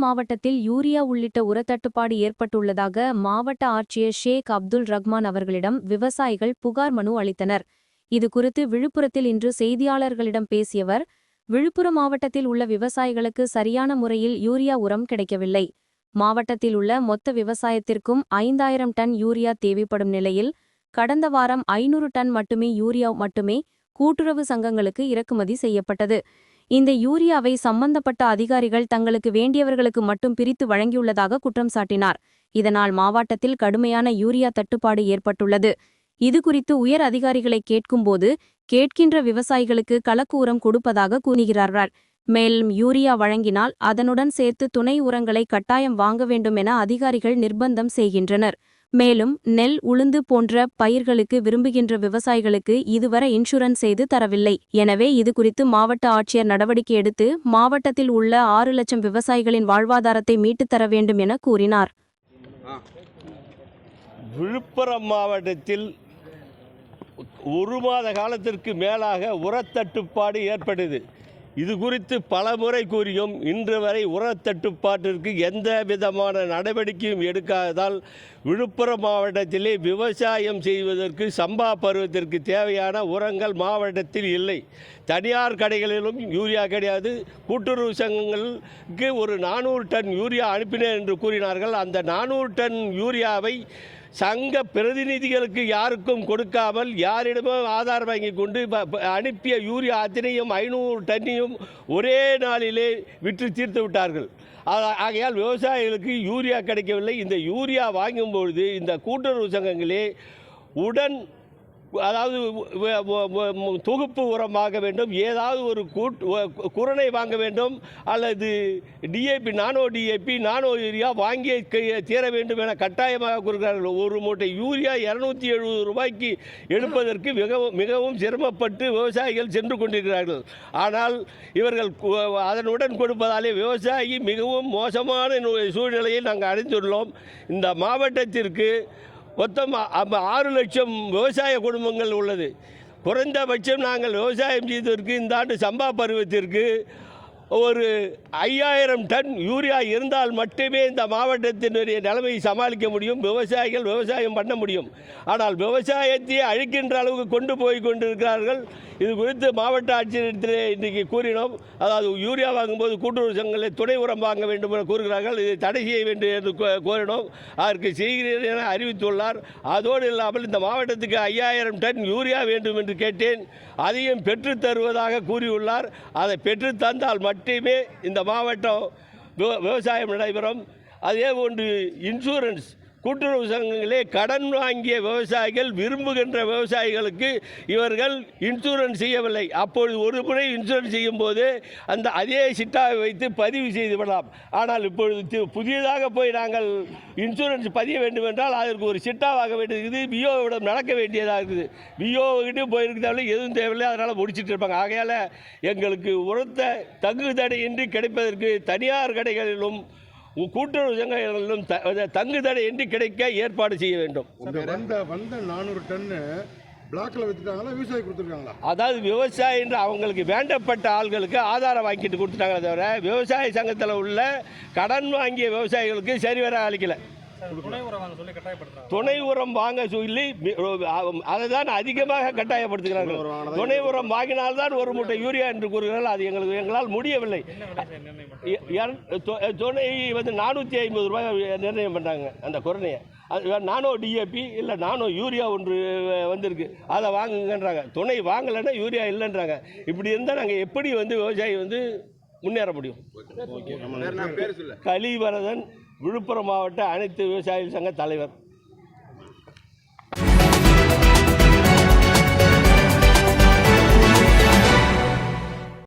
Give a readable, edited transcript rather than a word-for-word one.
மாவட்டத்தில் யூரியா உள்ளிட்ட உரத்தட்டுப்பாடு ஏற்பட்டுள்ளதாக மாவட்ட ஆட்சியர் ஷேக் அப்துல் ரஹ்மான் அவர்களிடம் விவசாயிகள் புகார் மனு அளித்தனர். இதுகுறித்து விழுப்புரத்தில் இன்று செய்தியாளர்களிடம் பேசியவர், விழுப்புரம் மாவட்டத்தில் உள்ள விவசாயிகளுக்கு சரியான முறையில் யூரியா உரம் கிடைக்கவில்லை. மாவட்டத்தில் உள்ள மொத்த விவசாயத்திற்கும் 5000 டன் யூரியா தேவைப்படும் நிலையில் கடந்த வாரம் 500 டன் மட்டுமே யூரியா மட்டுமே கூட்டுறவு சங்கங்களுக்கு இறக்குமதி செய்யப்பட்டது. இந்த யூரியாவை சம்பந்தப்பட்ட அதிகாரிகள் தங்களுக்கு வேண்டியவர்களுக்கு மட்டும் பிரித்து வழங்கியுள்ளதாக குற்றம் சாட்டினார். இதனால் மாவட்டத்தில் கடுமையான யூரியா தட்டுப்பாடு ஏற்பட்டுள்ளது. இதுகுறித்து உயர் அதிகாரிகளை கேட்கும்போது கேட்கின்ற விவசாயிகளுக்கு கலக்கு உரம் கொடுப்பதாக கூறுகிறார்கள். மேலும் யூரியா வழங்கினால் அதனுடன் சேர்த்து துணை உரங்களை கட்டாயம் வாங்க வேண்டும் என அதிகாரிகள் நிர்பந்தம் செய்கின்றனர். மேலும் நெல், உளுந்து போன்ற பயிர்களுக்கு விரும்புகின்ற விவசாயிகளுக்கு இதுவரை இன்சூரன்ஸ் செய்து தரவில்லை. எனவே இதுகுறித்து மாவட்ட ஆட்சியர் நடவடிக்கை எடுத்து மாவட்டத்தில் உள்ள 6 லட்சம் விவசாயிகளின் வாழ்வாதாரத்தை மீட்டுத் தர வேண்டும் என கூறினார். விழுப்புரம் மாவட்டத்தில் 1 மாத காலத்திற்கு மேலாக உரத்தட்டுப்பாடு ஏற்பட்டது. இது குறித்து பல முறை கூறியும் இன்று வரை உரத்தட்டுப்பாட்டிற்கு எந்த விதமான நடவடிக்கையும் எடுக்காததால் விழுப்புரம் மாவட்டத்திலே விவசாயம் செய்வதற்கு சம்பா பருவத்திற்கு தேவையான உரங்கள் மாவட்டத்தில் இல்லை. தனியார் கடைகளிலும் யூரியா கிடையாது. கூட்டுறவு சங்கங்களுக்கு ஒரு 400 டன் யூரியா அனுப்பினேன் என்று கூறினார்கள். அந்த 400 டன் யூரியாவை சங்க பிரதிநிதிகளுக்கு யாருக்கும் கொடுக்காமல் யாரிடமோ ஆதார் வாங்கி கொண்டு அனுப்பிய யூரியா அத்தனையும் 500 டன்னையும் ஒரே நாளிலே விற்று தீர்த்து விட்டார்கள். ஆகையால் விவசாயிகளுக்கு யூரியா கிடைக்கவில்லை. இந்த யூரியா வாங்கும்பொழுது இந்த கூட்டுறவு சங்கங்களே உடன் அதாவது தொகுப்பு உரம் வாங்க வேண்டும், ஏதாவது ஒரு குரணை வாங்க வேண்டும், அல்லது டிஏபி, நானோ டிஏபி, நானோ யூரியா வாங்கி தீர வேண்டும் என கட்டாயமாக கூறுகிறார்கள். ஒரு மூட்டை யூரியா 270 ரூபாய்க்கு எடுப்பதற்கு மிகவும் சிரமப்பட்டு விவசாயிகள் சென்று கொண்டிருக்கிறார்கள். ஆனால் இவர்கள் அதனுடன் கொடுப்பதாலே விவசாயி மிகவும் மோசமான சூழ்நிலையை நாங்கள் அடைந்துள்ளோம். இந்த மாவட்டத்திற்கு மொத்தம் 6 லட்சம் விவசாய குடும்பங்கள் உள்ளது. குறைந்தபட்சம் நாங்கள் விவசாயம் செய்வதற்கு இந்த ஆண்டு சம்பா பருவத்திற்கு ஒரு 5000 டன் யூரியா இருந்தால் மட்டுமே இந்த மாவட்டத்தினுடைய நிலைமையை சமாளிக்க முடியும். விவசாயிகள் விவசாயம் பண்ண முடியும். ஆனால் விவசாயத்தை அழிக்கின்ற அளவுக்கு கொண்டு போய் கொண்டிருக்கிறார்கள். இது குறித்து மாவட்ட ஆட்சியரிடத்தில் இன்றைக்கு கூறினோம். அதாவது யூரியா வாங்கும்போது கூட்டுறவு சங்கங்களில் துணை உரம் வாங்க வேண்டும் என கூறுகிறார்கள். இதை தடை செய்ய வேண்டும் என்று கோரினோம். அதற்கு செய்கிறேன் என அறிவித்துள்ளார். அதோடு இல்லாமல் இந்த மாவட்டத்துக்கு 5000 டன் யூரியா வேண்டும் என்று கேட்டேன். அதையும் பெற்றுத் தருவதாக கூறியுள்ளார். அதை பெற்று தந்தால் மட்டுமே இந்த மாவட்டம் விவசாயம் நடைபெறும். அதே போன்று இன்சூரன்ஸ் கூட்டுறவு சங்கங்களே கடன் வாங்கிய விவசாயிகள் விரும்புகின்ற விவசாயிகளுக்கு இவர்கள் இன்சூரன்ஸ் செய்யவில்லை. அப்பொழுது ஒரு முறை இன்சூரன்ஸ் செய்யும் போது அதே சிட்டாவை வைத்து பதிவு செய்து விடலாம். ஆனால் இப்பொழுது புதியதாக போய் நாங்கள் இன்சூரன்ஸ் பதிய வேண்டும் என்றால் அதற்கு ஒரு சிட்டா வாங்க வேண்டியது, பிஓவிடம் நடக்க வேண்டியதாக இருக்குது. பிஓவிட்டு போயிருந்தாலும் எதுவும் தேவையில்லை, அதனால் முடிச்சுட்டு இருப்பாங்க. ஆகையால் எங்களுக்கு உரத்த தங்குதடையின்றி கிடைப்பதற்கு தனியார் கடைகளிலும் கூட்டுறவு சங்கங்களிலும் தங்குதடையின்றி கிடைக்க ஏற்பாடு செய்ய வேண்டும். வந்த 400 டன்னு பிளாக்ல வித்துட்டாங்களா, விவசாயி கொடுத்துருக்காங்களா? அதாவது விவசாயி என்று அவங்களுக்கு வேண்டப்பட்ட ஆள்களுக்கு ஆதாரம் வாங்கிட்டு கொடுத்துட்டாங்களே தவிர விவசாய சங்கத்தில் உள்ள கடன் வாங்கிய விவசாயிகளுக்கு சரிவர அளிக்கலை. துணை உரம் வாங்க சொல்லி அதை தான் அதிகமாக கட்டாயப்படுத்துகிறார்கள். துணை உரம் வாங்கினால்தான் ஒரு மூட்டை யூரியா என்று கூறுகிறார்கள். அது எங்களால் முடியவில்லை. துணை 450 ரூபாய் நிர்ணயம் பண்ணுறாங்க. அந்த குரணையை நானோ டிஏபி இல்லை நானோ யூரியா ஒன்று வந்திருக்கு, அதை வாங்குங்கன்றாங்க. துணை வாங்கலைன்னா யூரியா இல்லைன்றாங்க. இப்படி இருந்தால் நாங்கள் எப்படி விவசாயி முன்னேற முடியும்? கலிவரதன், விழுப்புரம் மாவட்ட அனைத்து விவசாயிகள் சங்க தலைவர்.